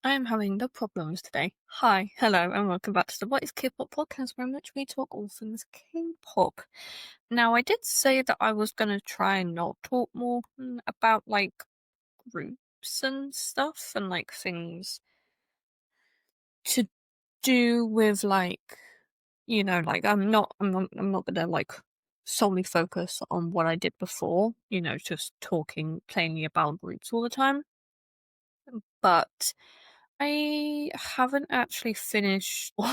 I'm having the problems today. Hi, hello, and welcome back to the What is K-pop podcast, where in which we talk all things K-pop. Now, I did say that I was gonna try and not talk more about groups and stuff, and things to do with I'm not gonna solely focus on what I did before. Just talking plainly about groups all the time, but I haven't actually finished or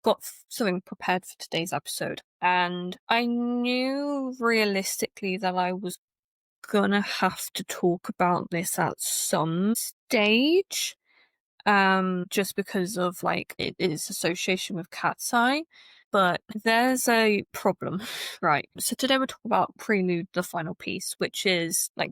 got something prepared for today's episode. And I knew realistically that I was gonna have to talk about this at some stage. Just because of its association with Cat's Eye. But there's a problem, right? So today we're talking about Prelude, the final piece, which is an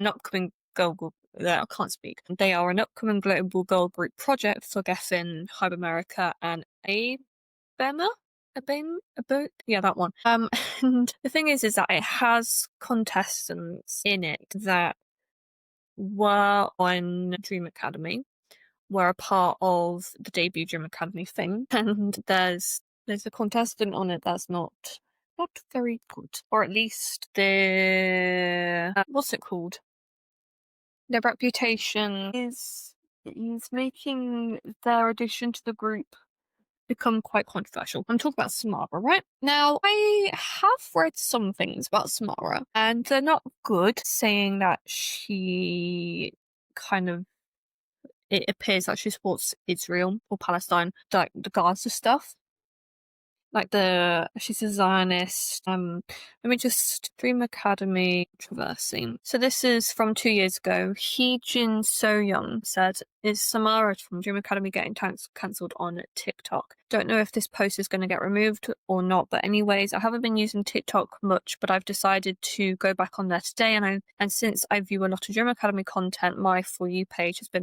upcoming girl group. I can't speak. They are an upcoming global girl group project for Geffen, Hype America, and Abema. Yeah, that one. And the thing is that it has contestants in it that were on Dream Academy, were a part of the debut Dream Academy thing, and there's a contestant on it that's not very good, or at least their what's it called? Their reputation is making their addition to the group become quite controversial. I'm talking about Samara, right? Now, I have read some things about Samara, and they're not good, saying that it appears that she supports Israel or Palestine, like the Gaza stuff. She's a Zionist. Dream Academy controversy. So this is from 2 years ago. Jin So Young said, "Is Samara from Dream Academy getting cancelled on TikTok? Don't know if this post is going to get removed or not, but anyways, I haven't been using TikTok much, but I've decided to go back on there today, and since I view a lot of Dream Academy content, my For You page has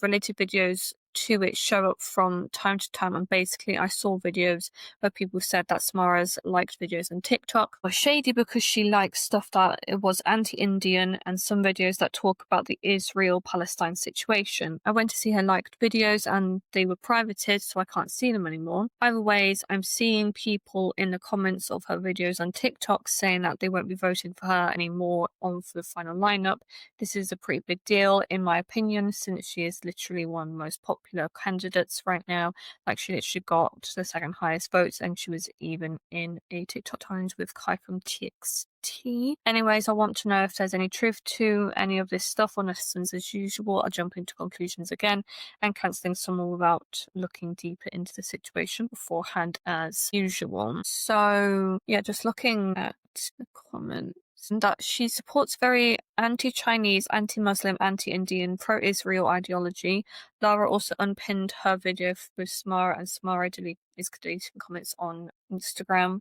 related videos to it show up from time to time, and basically I saw videos where people said that Samara's liked videos on TikTok were shady because she likes stuff that it was anti-Indian, and some videos that talk about the Israel-Palestine situation. I went to see her liked videos and they were privated, so I can't see them anymore. Either ways, I'm seeing people in the comments of her videos on TikTok saying that they won't be voting for her anymore on for the final lineup. This is a pretty big deal, in my opinion, since she is literally one of the most popular candidates right now. Like, she literally got the second highest votes, and she was even in a TikTok challenge with Kai from TXT. Anyways, I want to know if there's any truth to any of this stuff, or since as usual, I'll jump into conclusions again and cancelling someone without looking deeper into the situation beforehand as usual." So yeah, just looking at the comments, that she supports very anti-Chinese, anti-Muslim, anti-Indian, pro-Israel ideology. Lara also unpinned her video with Samara, and Samara is deleting comments on Instagram.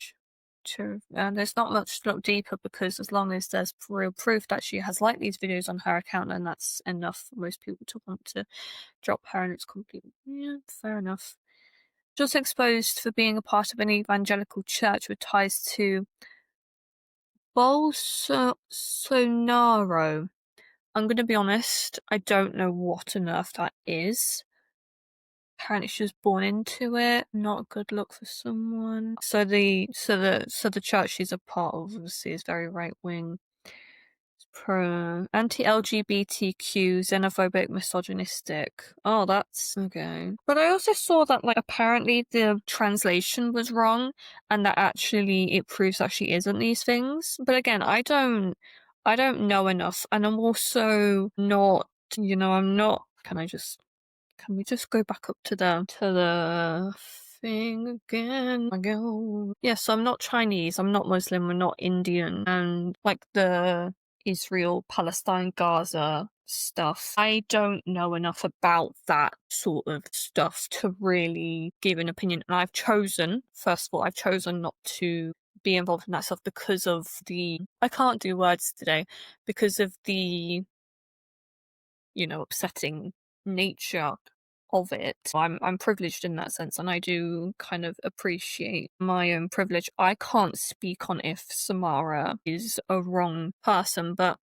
There's not much to look deeper, because as long as there's real proof that she has liked these videos on her account, then that's enough for most people to want to drop her, and it's completely fair enough. Just exposed for being a part of an evangelical church with ties to Bolsonaro. I'm going to be honest, I don't know what on earth that is. Apparently she was born into it. Not a good look for someone. So the church she's a part of obviously is very right wing. Pro anti-LGBTQ, xenophobic, misogynistic. Oh, that's okay. But I also saw that apparently the translation was wrong, and that actually it proves that she isn't these things. But again, I don't know enough, and I'm also not. I'm not. Can we just go back up to the thing again? Yeah, so I'm not Chinese, I'm not Muslim, I'm not Indian, and the Israel, Palestine, Gaza stuff, I don't know enough about that sort of stuff to really give an opinion. And first of all, I've chosen not to be involved in that stuff because of I can't do words today, because of the upsetting nature of it. I'm privileged in that sense, and I do kind of appreciate my own privilege. I can't speak on if Samara is a wrong person, but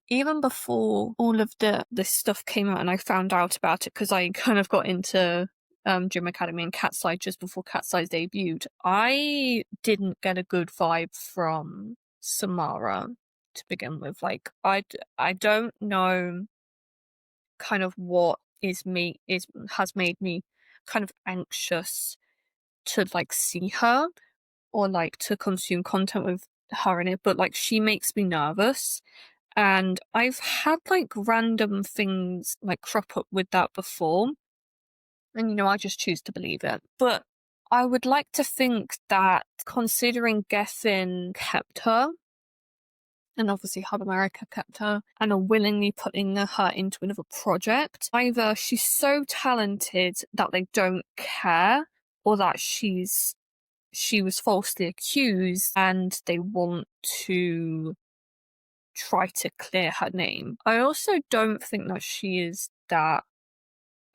even before all of this stuff came out and I found out about it, because I kind of got into Dream Academy and Cat's Eye just before Cat's Eye debuted, I didn't get a good vibe from Samara to begin with. Like, I don't know kind of what has made me kind of anxious to like see her or like to consume content with her in it, but like she makes me nervous. And I've had like random things like crop up with that before, and I just choose to believe it. But I would like to think that, considering Geffen kept her, and obviously Hub America kept her, and are willingly putting her into another project, either she's so talented that they don't care, or that she was falsely accused and they want to try to clear her name. I also don't think that she is that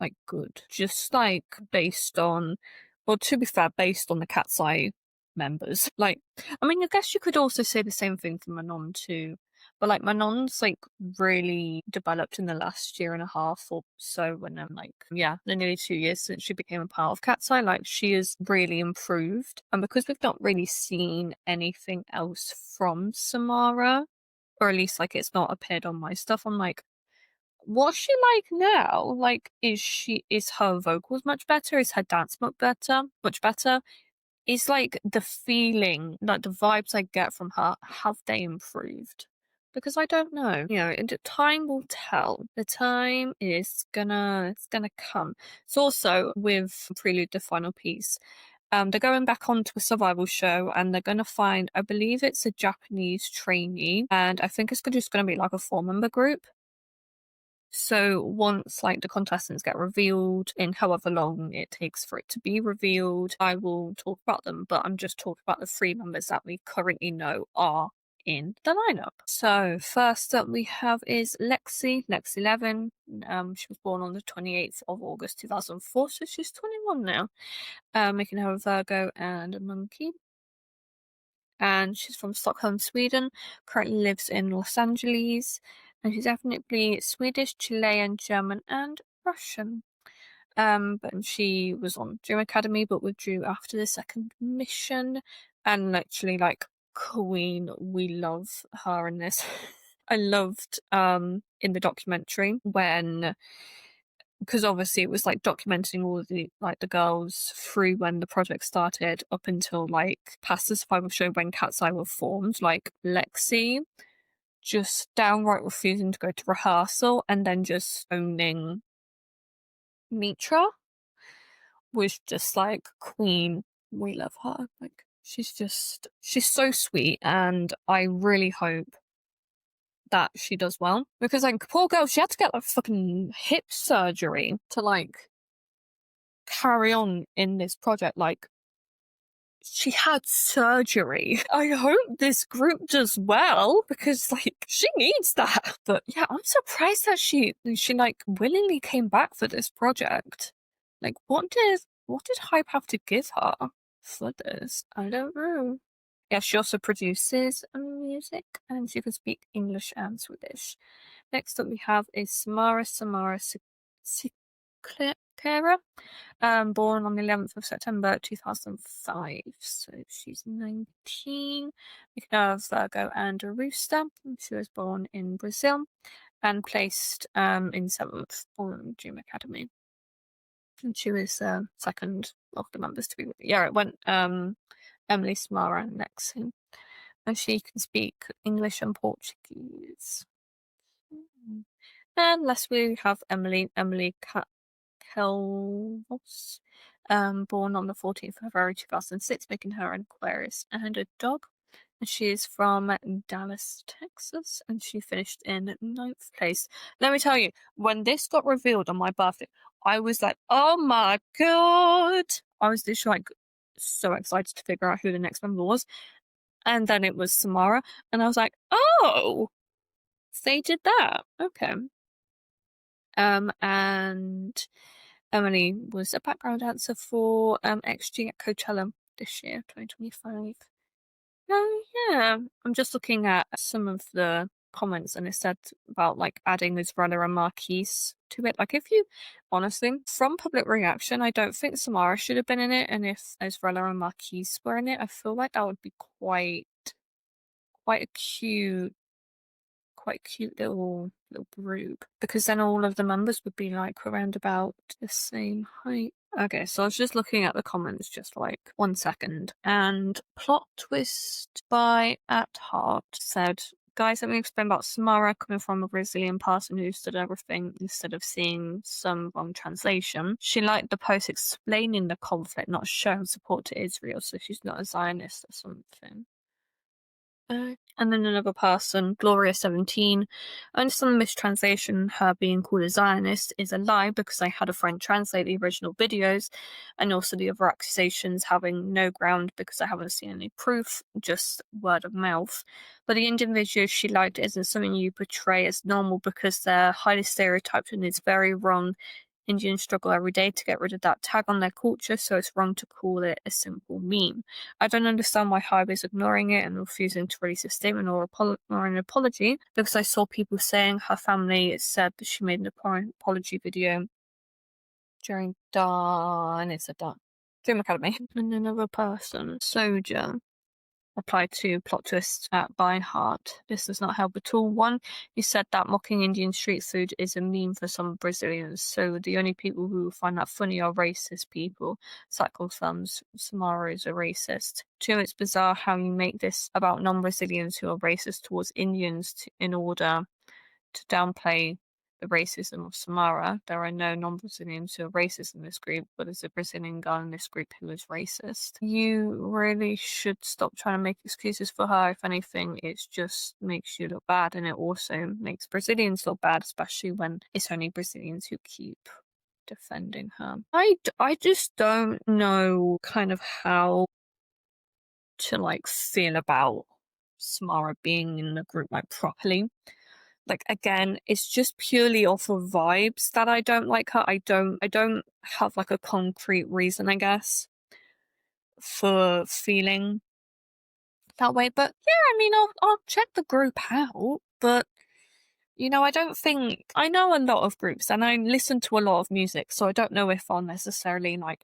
like good, just like based on, well, to be fair, based on the Cat's Eye members. Like, I mean, I guess you could also say the same thing for Manon too, but like Manon's like really developed in the last year and a half or so, when I'm like, yeah, the nearly 2 years since she became a part of Cat's Eye, like she has really improved. And because we've not really seen anything else from Samara, or at least like it's not appeared on my stuff, I'm like, what's she like now? Like, is her vocals much better? Is her dance much better? Much better? Is like the feeling, like the vibes I get from her, have they improved? Because I don't know. Time will tell. The time is it's gonna come. It's also with Prelude, the final piece. They're going back onto a survival show, and they're gonna find, I believe it's a Japanese trainee, and I think it's just gonna be like a 4-member group. So once like the contestants get revealed, in however long it takes for it to be revealed, I will talk about them, but I'm just talking about the 3 members that we currently know are in the lineup. So first up we have is Lexi 11. She was born on the 28th of August 2004, so she's 21 now, making her a Virgo and a monkey. And she's from Stockholm, Sweden, currently lives in Los Angeles, and she's ethnically Swedish, Chilean, German, and Russian. But she was on Dream Academy, but withdrew after the second mission, and literally, like, queen, we love her in this. I loved, in the documentary, because obviously it was like documenting all of the girls through when the project started up until like past the survival show when Cat's Eye were formed. Like Lexi just downright refusing to go to rehearsal and then just owning Mitra was just like, queen, we love her. Like, she's so sweet, and I really hope that she does well, because like, poor girl, she had to get like fucking hip surgery to like carry on in this project. Like, she had surgery. I hope this group does well, because like she needs that. But yeah, I'm surprised that she like willingly came back for this project. Like, what did Hype have to give her for this? I don't know. Yeah, she also produces music, and she can speak English and Swedish. Next up we have is Samara Sikera, born on the 11th of September 2005. So she's 19. We can have Virgo and a rooster. She was born in Brazil and placed in 7th on Dream Academy. And she was second of the members to be. Yeah, it went Emily, Samara, and Lexi. And she can speak English and Portuguese. And last we have Emily Kelvos, born on the 14th of February 2006, making her an Aquarius and a dog. And she is from Dallas, Texas, and she finished in 9th place. Let me tell you, when this got revealed on my birthday, I was like, oh my god! I was just like so excited to figure out who the next member was. And then it was Samara, and I was like, oh, they did that. Okay. And Emily was a background dancer for XG at Coachella this year, 2025. Oh yeah, I'm just looking at some of the comments, and it said about like adding Israella and Marquise to it. Like, if you honestly, from public reaction, I don't think Samara should have been in it, and if Israella and Marquise were in it, I feel like that would be quite a cute little group, because then all of the members would be like around about the same height. Okay, so I was just looking at the comments just like 1 second, and Plot Twist by At Heart said, guys, let me explain about Samara coming from a Brazilian person who stood everything instead of seeing some wrong translation. She liked the post explaining the conflict, not showing support to Israel, so she's not a Zionist or something. And then another person, Gloria17, I understand the mistranslation, her being called a Zionist, is a lie because I had a friend translate the original videos, and also the other accusations having no ground because I haven't seen any proof, just word of mouth. But the Indian videos she liked isn't something you portray as normal because they're highly stereotyped and it's very wrong. Indians struggle every day to get rid of that tag on their culture, so it's wrong to call it a simple meme. I don't understand why Hybe is ignoring it and refusing to release a statement or an apology, because I saw people saying her family said that she made an apology video during Dream Academy. And another person, Soja, replied to Plot Twist at By Heart. This does not help at all. One, you said that mocking Indian street food is a meme for some Brazilians, so the only people who find that funny are racist people. Cycle thumbs, Samara is a racist. Two, it's bizarre how you make this about non-Brazilians who are racist towards Indians in order to downplay the racism of Samara. There are no non-Brazilians who are racist in this group, but there's a Brazilian girl in this group who is racist. You really should stop trying to make excuses for her. If anything, it just makes you look bad, and it also makes Brazilians look bad, especially when it's only Brazilians who keep defending her. I just don't know kind of how to like feel about Samara being in the group like properly. Like, again, it's just purely off of vibes that I don't like her. I don't have like a concrete reason, I guess, for feeling that way. But yeah, I mean, I'll check the group out, but you know, I don't think I know a lot of groups and I listen to a lot of music, so I don't know if I'll necessarily like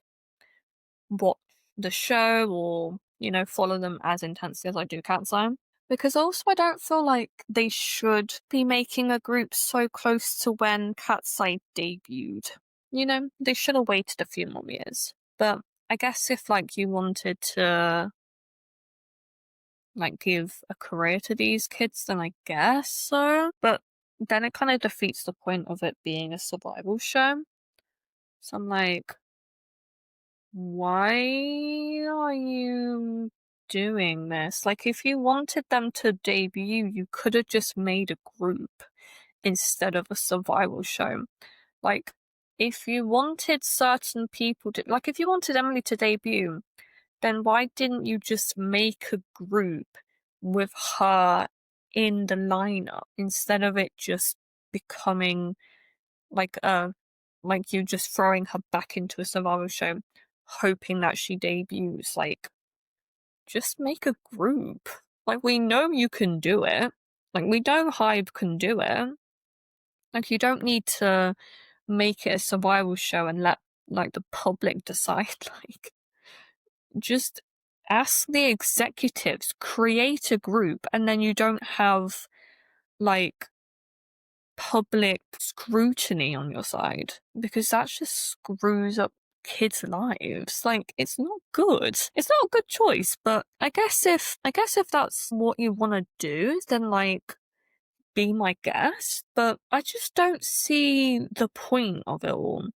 watch the show or, you know, follow them as intensely as I do Cat's Eye. Because also I don't feel like they should be making a group so close to when Cat's Eye debuted. You know, they should have waited a few more years. But I guess if like you wanted to like give a career to these kids, then I guess so. But then it kind of defeats the point of it being a survival show. So I'm like, why are you doing this? Like, if you wanted them to debut, you could have just made a group instead of a survival show. Like, if you wanted certain people to, like, if you wanted Emily to debut, then why didn't you just make a group with her in the lineup instead of it just becoming like you just throwing her back into a survival show hoping that she debuts? Like, just make a group. Like, we know you can do it. Like, we know Hybe can do it. Like, you don't need to make it a survival show and let like the public decide. Like, just ask the executives, create a group, and then you don't have like public scrutiny on your side, because that just screws up kids' lives. Like, it's not good. It's not a good choice, but I guess if that's what you want to do, then like be my guest. But I just don't see the point of it all.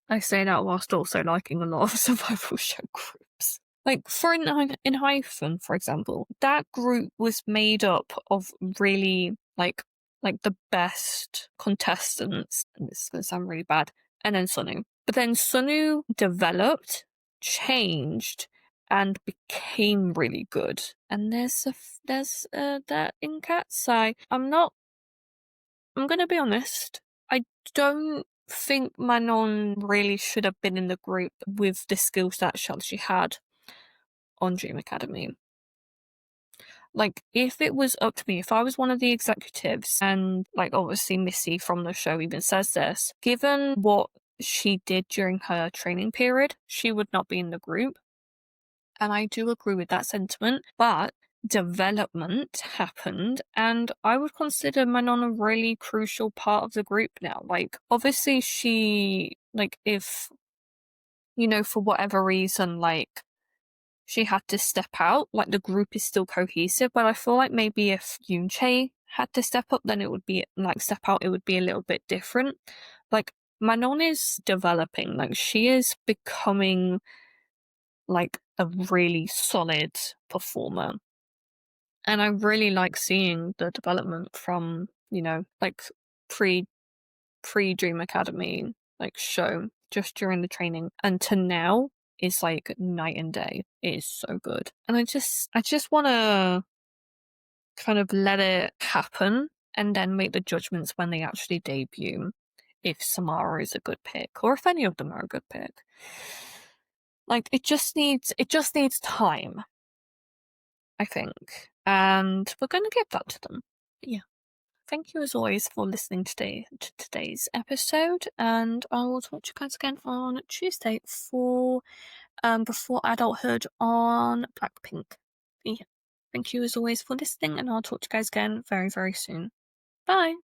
I say that whilst also liking a lot of survival show groups. Like, for in Hyphen, for example, that group was made up of really like the best contestants, and this is going to sound really bad, and then Sunu. But then Sunu developed, changed, and became really good. And there's that in Cat's Eye. I'm going to be honest, I don't think Manon really should have been in the group with the skill set she had on Dream Academy. Like, if it was up to me, if I was one of the executives, and, like, obviously Missy from the show even says this, given what she did during her training period, she would not be in the group. And I do agree with that sentiment, but development happened, and I would consider Manon a really crucial part of the group now. Like, obviously she, like, if, for whatever reason, like, she had to step out, like, the group is still cohesive, but I feel like maybe if Yoon had to step up, then it would be, like, step out, it would be a little bit different. Like, Manon is developing, like, she is becoming, like, a really solid performer. And I really like seeing the development from, like, pre Dream Academy, like, show just during the training, and to now is like night and day. It is so good. And I just wanna kind of let it happen and then make the judgments when they actually debut, if Samara is a good pick or if any of them are a good pick. Like, it just needs time, I think. And we're gonna give that to them. But yeah. Thank you as always for listening to today's episode, and I will talk to you guys again on Tuesday for Before Adulthood on Blackpink. Yeah. Thank you as always for listening, and I'll talk to you guys again very, very soon. Bye!